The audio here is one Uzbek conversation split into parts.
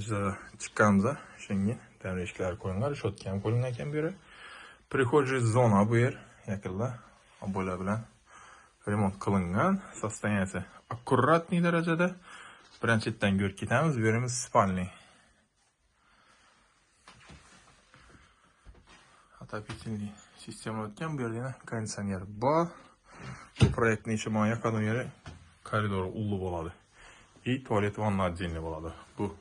Echkilarimizni chiqqanmiz. Shunga davra eshiklar qo'yinglar, shotga ham qo'yilgan ekan bu yer. Prixожий zona bu yer. Yaqinda ob'ola bilan remont qilingan. Sostoyaniyasi akkuratniy darajada. Birinchidan ko'rib ketamiz. Bu yerimiz spalniy. Отопительный sistema o'tgan. Bu yerda konditsioner bor. Bu proyektning ijtimoiy yeri koridor ulug' bo'ladi. И tualet vanna отдельный bo'ladi. Bu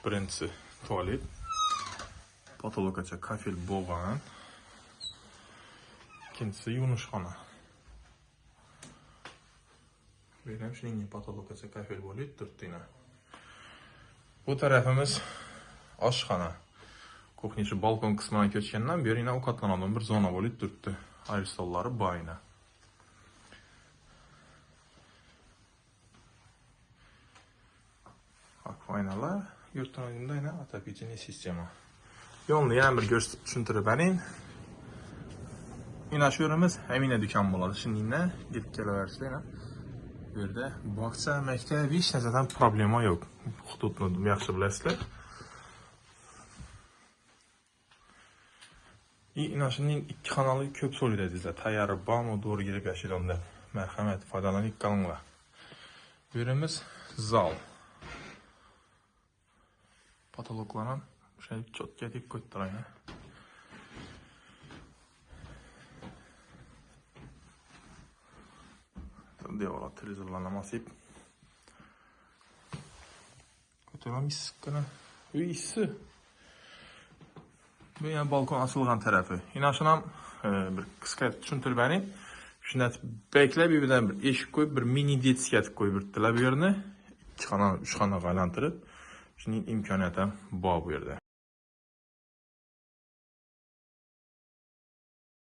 birinchisi tualet. Patologacha kafel bo'lgan. İkincisi yuvishxona. Bu ham shuningdek patologacha kafel bo'lib turibdi. Bu tarafimiz oshxona. Kuxnichi balkon qismiga ko'chgandan beri yana ovqatlanadigan bir zona bo'lib turibdi. Ayr stollari bor yana. Akvaynalar, yurtlarında yine отопительный sistema. Yolunu yana bir tushuntirib bering. Yine şu yerimiz Emine dükkan bo'ladi. Şimdi yine gidip kelaversiniz. Bu yerda bog'cha, maktab, hech narsadan problema yo'q. Hududni yaxshi bilasizlar. Shuningdek ikki xonali ko'p so'lida dizlar. Tayyori bormi, to'g'ri kelib yashaydi. Marhamat, foydalanib qolinglar. Bu yerimiz zal. Patologlardan şey çotga deb qo'yibdilar. Devorlar televizorlarni masib. Ko'taramiz kana. Uyisi. Bu yana balkon açılgan tarafı. Yine şuna bir qisqa tushuntirib bering. Shunda beklab bir eshik qo'yib, bir mini detskiya qo'yib birdilar bu yerni. 2 xona, 3 xona aylantirib. Shuning imkoniyati bor bu yerda.